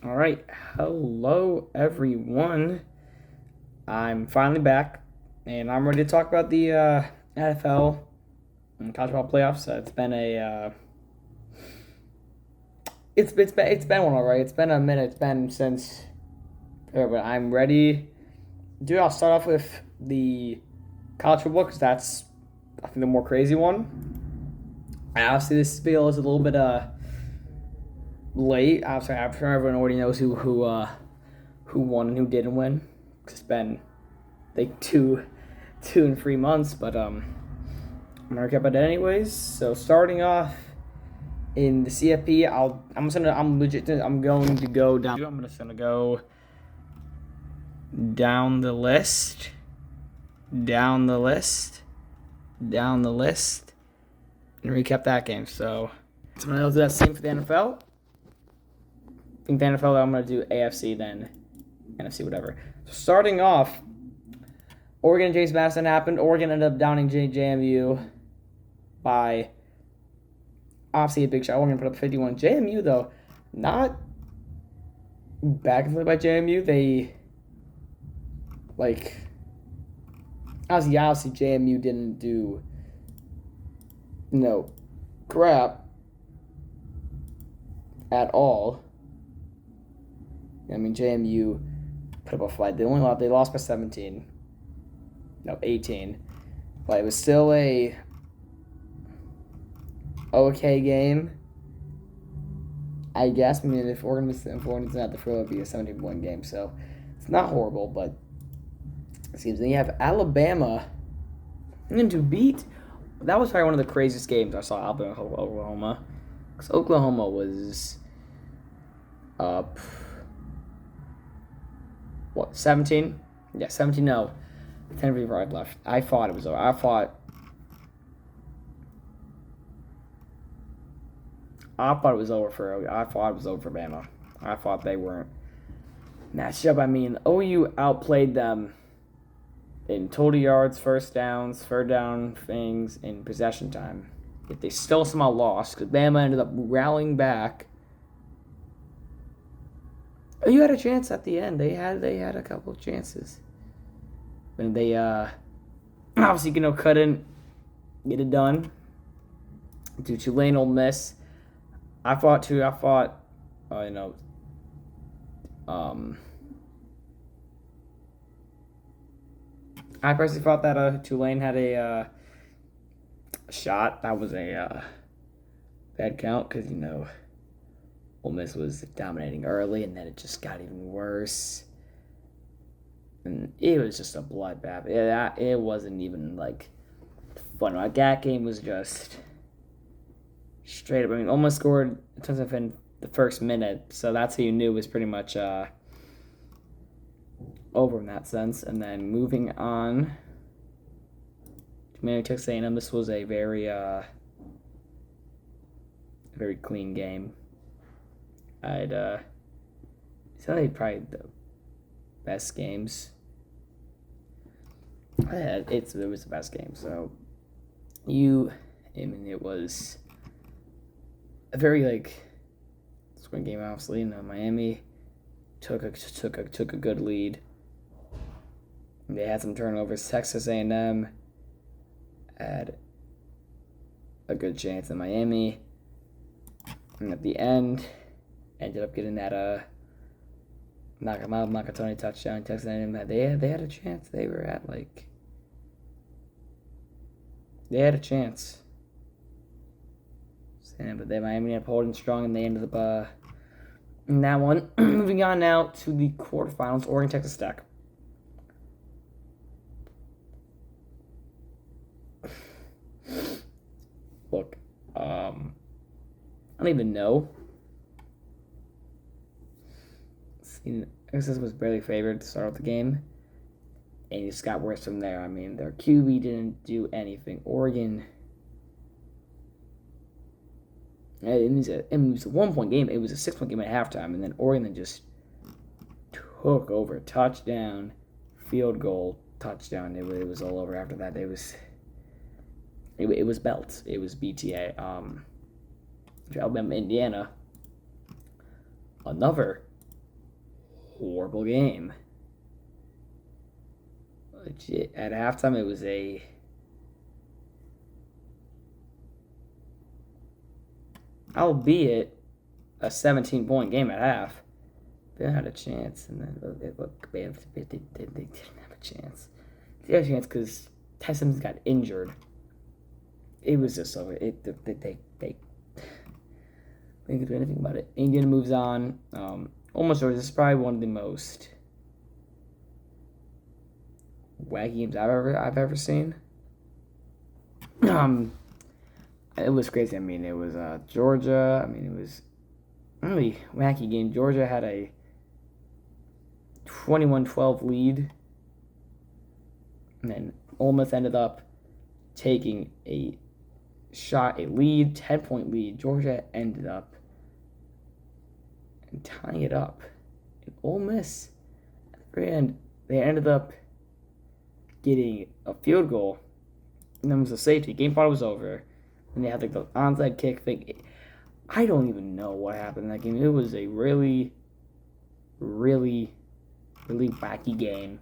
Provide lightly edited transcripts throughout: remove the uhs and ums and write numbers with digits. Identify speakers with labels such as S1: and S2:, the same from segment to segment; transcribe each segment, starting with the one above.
S1: All right, hello everyone. I'm finally back, and I'm ready to talk about the NFL and college football playoffs. It's been a it's been one already. It's been a minute. It's been since, but I'm ready. Dude, I'll start off with the college football because that's I think the more crazy one. And obviously, this spiel is a little bit late. I'm sure everyone already knows who won and who didn't win. It's been like 2 and 3 months, but I'm gonna recap about that anyways. So starting off in the CFP, I'm going to go down. I'm just gonna go down the list, down the list, down the list, and recap that game. So I'm gonna do that same for the NFL. I think the NFL I'm gonna do AFC then NFC whatever. So starting off, Oregon and James Madison happened. Oregon ended up downing JMU by obviously a big shot. Oregon put up 51. JMU though, not back and forth by JMU. They like obviously JMU didn't do no crap at all. I mean JMU put up a fight. They lost by 17. No, 18. But it was still a okay game. I guess. I mean, if Oregon's not the thrill, it would be a 17-point game. So it's not horrible, but it seems. Then you have Alabama and to beat. That was probably one of the craziest games I saw. Alabama Oklahoma, because Oklahoma was up. What 17? Yeah, 17. No, 10:55 left. I thought it was over. I thought it was over for. I thought it was over for Bama. I thought they weren't matched up. I mean, OU outplayed them in total yards, first downs, third down things, in possession time. Yet they still somehow lost because Bama ended up rallying back. OU had a chance at the end. They had a couple of chances, and they obviously couldn't get it done due to Tulane Ole Miss. I thought, I personally thought that Tulane had a shot. That was a bad count because Ole Miss was dominating early, and then it just got even worse, and it was just a bloodbath. It wasn't even like fun. Like, that game was just straight up. I mean, almost scored a touchdown in the first minute, so that's how you knew it was pretty much over in that sense. And then moving on to Texas A&M, this was a very clean game. I'd say probably the best games. It was the best game. So it was a very scoring game. Obviously, Miami took a good lead. They had some turnovers. Texas A&M had a good chance in Miami, and at the end, ended up getting that Nakatoni touchdown. Texas A&M they had a chance. They were at they had a chance. But Miami ended up holding strong, and they ended up in that one. Moving on now to the quarterfinals, Oregon Texas Tech. Look, I don't even know. Texas was barely favored to start off the game, and it just got worse from there. I mean, their QB didn't do anything. Oregon, it was a 1-point game. It was a 6-point game at halftime, and then Oregon just took over. Touchdown, field goal, touchdown. It was all over after that. It was belts. It was BTA. Alabama, Indiana. Another horrible game. Legit, at halftime, it was albeit a 17-point game at half. They had a chance, and then they didn't have a chance. They had a chance because Tyson got injured. It was just over. They couldn't do anything about it. Indiana moves on. Almost over. This is probably one of the most wacky games I've ever seen. It was crazy. I mean, it was Georgia. I mean, it was a really wacky game. Georgia had a 21-12 lead, and then Ole Miss ended up taking a lead, 10-point lead. Georgia ended up tying it up. And Ole Miss, at the very end, they ended up getting a field goal, and then it was a safety. Game thought it was over, and they had like the onside kick thing. I don't even know what happened in that game. It was a really, really, really wacky game.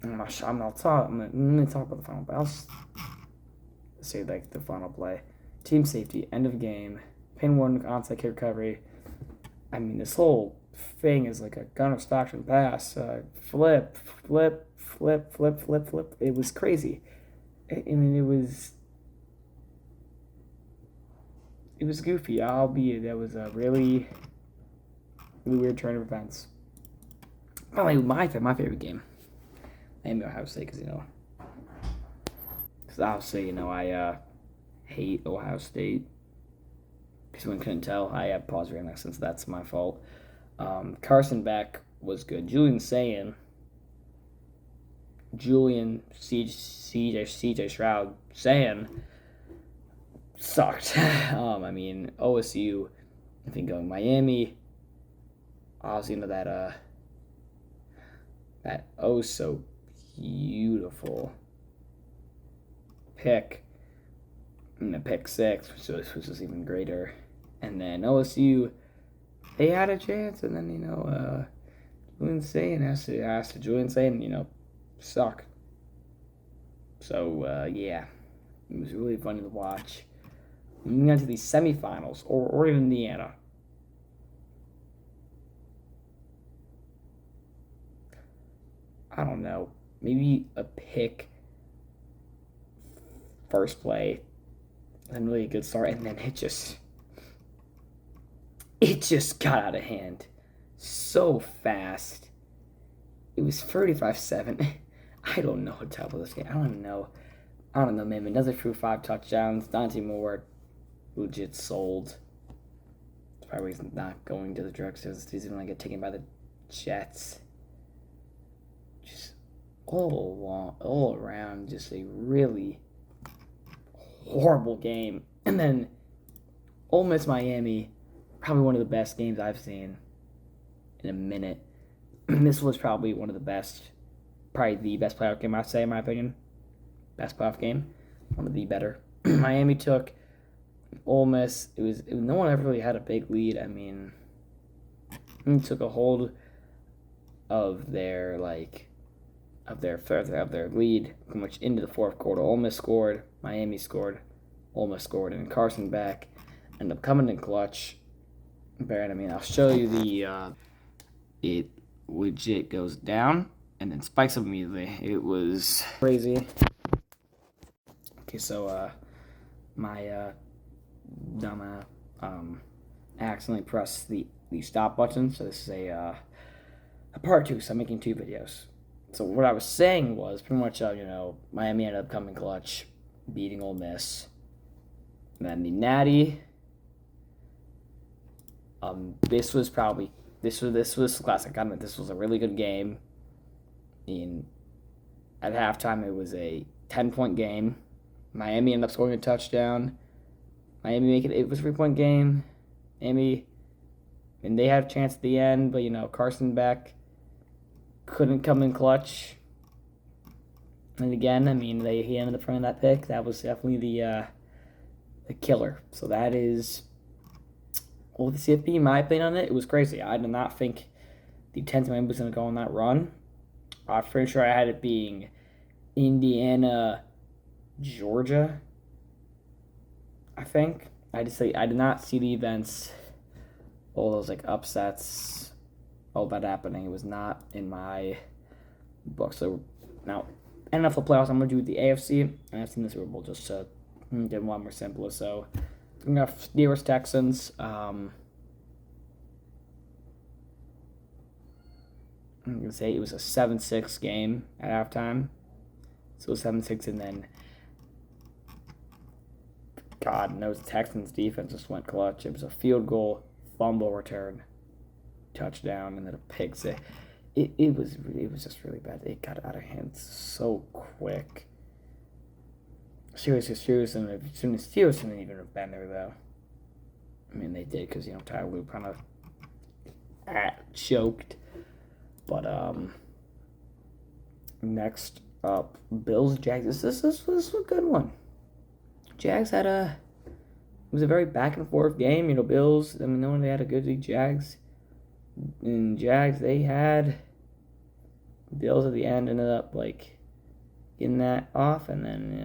S1: I'm going to talk about the final play. I'll say like the final play. Team safety, end of game, pin one, onside kick recovery. I mean, this whole thing is like a Gunnar Stockton pass. Flip. It was crazy. I mean, it was goofy, albeit that was a really, really weird turn of events. Probably my favorite game. Maybe Ohio State, because obviously, I hate Ohio State. If someone couldn't tell, I have paused right now since that's my fault. Carson Beck was good. Julian CJ Stroud sucked. I mean, OSU, I think going Miami, obviously that oh so beautiful pick, and the pick six, which was even greater. And then OSU, they had a chance, and then Julian Sain has to Julian Sain, suck. So yeah, it was really funny to watch. Moving on to the semifinals, Oregon, Indiana. I don't know, maybe a pick first play, and really a good start, and then it just got out of hand so fast. It was 35-7. I don't know what to tell about this game. I don't know, man. Mendoza threw 5 touchdowns. Dante Moore legit sold. That's probably he's not going to the drugstore this season when I get taken by the Jets. Just all around, just a really horrible game. And then Ole Miss Miami, probably one of the best games I've seen in a minute. This was probably one of the best, probably the best playoff game I'd say, in my opinion. Best playoff game, one of the better. Miami took Ole Miss. No one ever really had a big lead. I mean, took a hold of their lead pretty much into the fourth quarter. Ole Miss scored, Miami scored, Ole Miss scored, and Carson Beck ended up coming in clutch. But I mean, I'll show you it legit goes down and then spikes up immediately. It was crazy. Okay, so my dumb accidentally pressed the stop button. So this is a part 2. So I'm making 2 videos. So what I was saying was pretty much Miami ended up coming clutch, beating Ole Miss. And then the Natty. This was classic. I mean, this was a really good game. At halftime, it was a 10-point game. Miami ended up scoring a touchdown. Miami it was a 3-point game. Miami, and they had a chance at the end, but Carson Beck couldn't come in clutch. And again, I mean, he ended up throwing that pick. That was definitely the killer. So that is. Well, the CFP, my opinion on it, it was crazy. I did not think the 10th man was going to go on that run. I'm pretty sure I had it being Indiana, Georgia, I think. I did not see the events, all those like upsets, all that happening. It was not in my book. So now, NFL playoffs, I'm going to do the AFC and NFC in the Super Bowl just to get one more simpler. So we got Steelers, Texans. I'm going to say it was a 7-6 game at halftime. So 7-6, and then God knows the Texans defense just went clutch. It was a field goal, fumble return, touchdown, and then a pick six. It was just really bad. It got out of hand so quick. Seriously, the Steelers shouldn't even have been there though. I mean, they did because Ty Lue kind of choked. But next up, Bills Jags. This was a good one. Jags had it was a very back and forth game. Bills. I mean, no one they had a good lead. Jags and Jags they had. Bills at the end ended up like getting that off, and then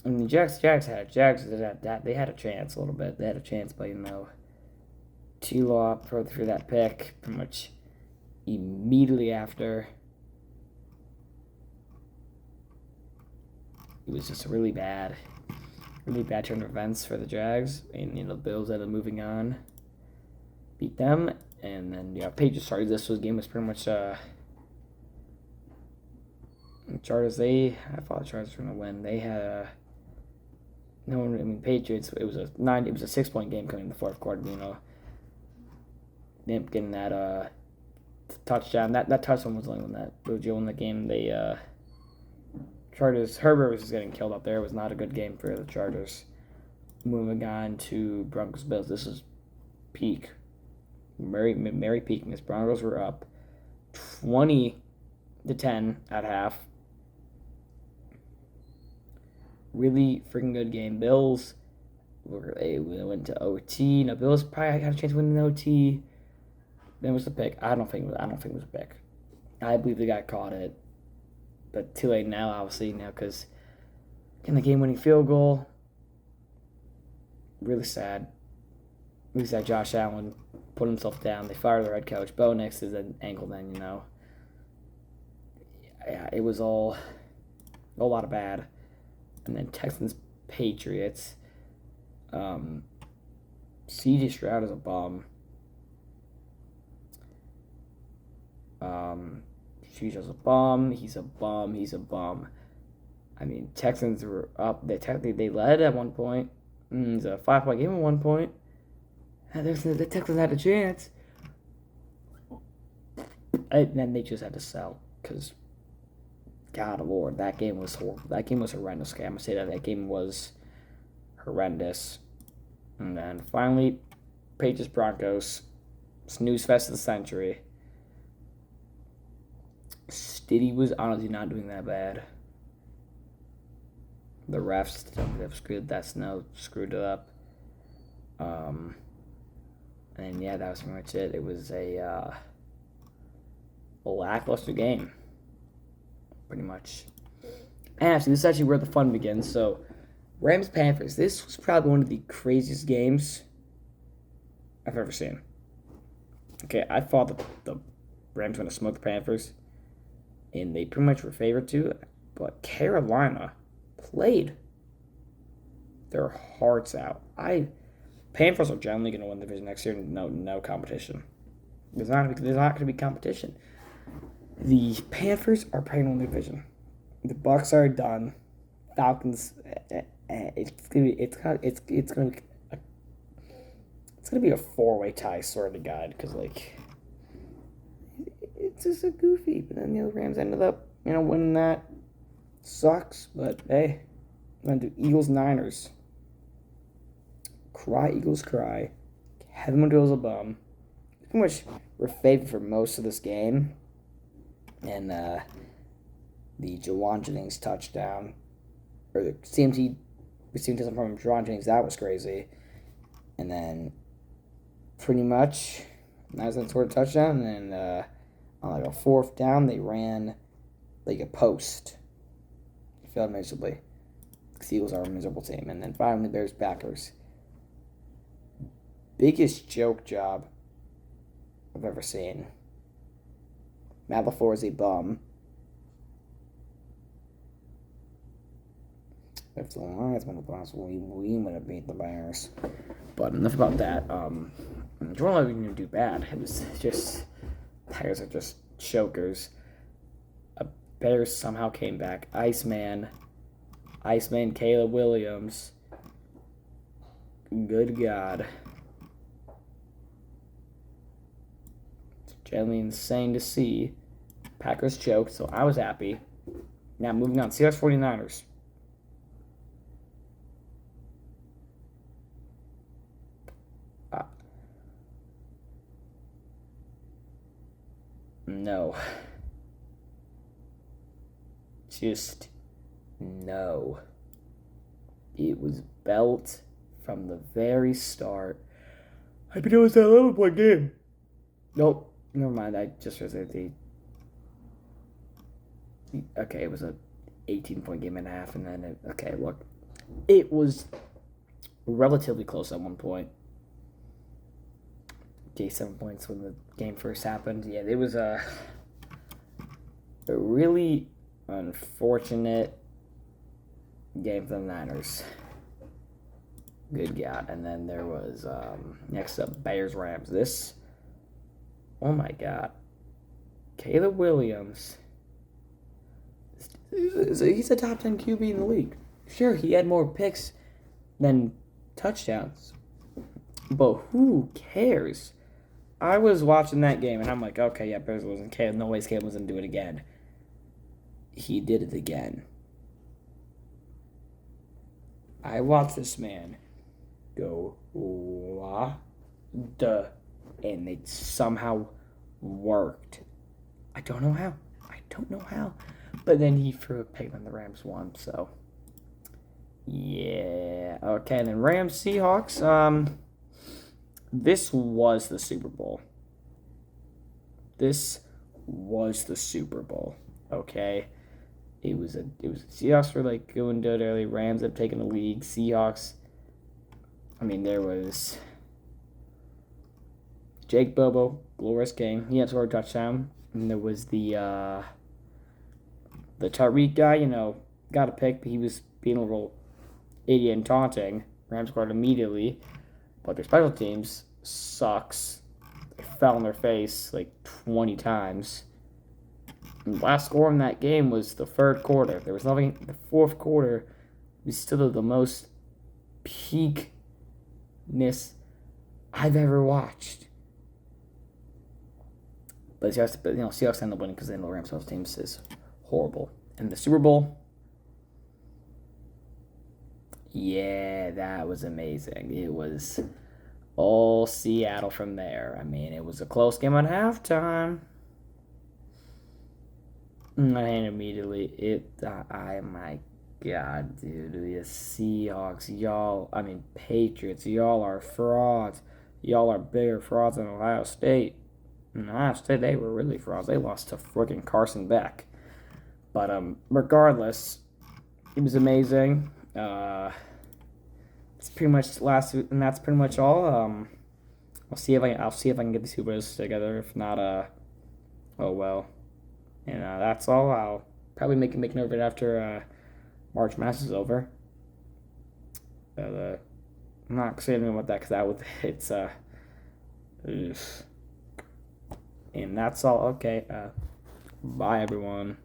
S1: I mean, Jags had that they had a chance a little bit. They had a chance, but T-Law threw that pick pretty much immediately after. It was just a really bad turn of events for the Jags, and the Bills ended up moving on, beat them, and then Patriots started. This game was pretty much Chargers. I thought the Chargers were gonna win. They had Patriots. It was a 6-point game coming in the fourth quarter. Them getting that touchdown. That touchdown was the only one that moved you in the game. They Chargers. Herbert was just getting killed up there. It was not a good game for the Chargers. Moving on to Broncos Bills. This is peak. Merry peak. Miss Broncos were up 20-10 at half. Really freaking good game. Bills they went to OT. Now Bills probably got a chance to win in OT. Then was the pick. I don't think it was a pick. I believe the guy caught it, but too late now. Obviously now because getting the game-winning field goal. Really sad. Really sad. Josh Allen put himself down. They fired their head coach. Bo Nix is an ankle. Then Yeah, it was all a lot of bad. And then Texans Patriots. C.J. Stroud is a bum. He's a bum. He's a bum. I mean, Texans were up. They led at one point. It's a 5-point game at one point. And the Texans had a chance. And then they just had to sell because, God Lord, that game was horrible. That game was horrendous. Okay, I'm gonna say that game was horrendous. And then finally, Patriots Broncos, snooze fest of the century. Stiddy was honestly not doing that bad. The refs screwed it up. And yeah, that was pretty much it. It was a lackluster game, pretty much. And actually, this is actually where the fun begins. So, Rams Panthers. This was probably one of the craziest games I've ever seen. Okay, I thought the Rams were going to smoke the Panthers, and they pretty much were favored to. But Carolina played their hearts out. Panthers are generally going to win the division next year. No competition. There's not going to be competition. The Panthers are playing on the division. The Bucks are done. Falcons. It's gonna be a 4-way tie, sort of God, because it's just a goofy. But then the Rams ended up winning that. Sucks, but hey, I'm gonna do Eagles Niners. Cry Eagles cry. Kevin McDougal's a bum. Pretty much we're favored for most of this game, and the Jawan Jennings touchdown, or the CMT receiving touchdown from Jawan Jennings, that was crazy. And then pretty much Niners then scored a touchdown, and on like a fourth down, they ran like a post. It failed miserably. The Eagles are a miserable team. And then finally, Bears Packers. Biggest joke job I've ever seen. Matt LaFleur is a bum. If the Lions win the Browns, we would have beat the Bears. But enough about that. Jordan Love didn't do bad. It was just Bears are just chokers. Bears somehow came back. Iceman, Caleb Williams. Good God. It's generally insane to see. Packers choked, so I was happy. Now moving on. Seahawks 49ers. No. Just no. It was belt from the very start. I mean, it was that 11-point game. Nope. Never mind. I just realized okay, it was a 18-point game and a half, and then okay, look. It was relatively close at one point. Okay, 7 points when the game first happened. Yeah, it was a really unfortunate game for the Niners. Good God. And then there was, next up, Bears-Rams. This, oh my God. Caleb Williams, he's a top 10 QB in the league. Sure, he had more picks than touchdowns. But who cares? I was watching that game, and I'm like, okay, yeah, Bears losing. Caleb, no ways Caleb was going to do it again. He did it again. I watched this man go, and it somehow worked. I don't know how. But then he threw a pick and the Rams won, so. Yeah. Okay, and then Rams Seahawks. This was the Super Bowl. Okay. It was Seahawks were like going good early. Rams have taken the lead. Seahawks. I mean, there was Jake Bobo, glorious game. He had scored a touchdown. And there was the Tariq guy, got a pick, but he was being a little idiot and taunting. Rams scored immediately. But their special teams sucks. They fell on their face like 20 times. And the last score in that game was the third quarter. There was nothing. The fourth quarter was still the most peakness I've ever watched. But Seahawks ended up winning because the Rams special teams is horrible. And the Super Bowl, yeah, that was amazing. It was all Seattle from there. I mean, it was a close game at halftime. And immediately, my God, dude, the Seahawks, Patriots, y'all are frauds. Y'all are bigger frauds than Ohio State. In Ohio State, they were really frauds. They lost to freaking Carson Beck. But regardless, it was amazing. It's pretty much and that's pretty much all. I'll see if I can get these two videos together. If not, oh well. And that's all. I'll probably make note of it after March Madness is over. I'm not saying about that because it's and that's all. Okay. Bye everyone.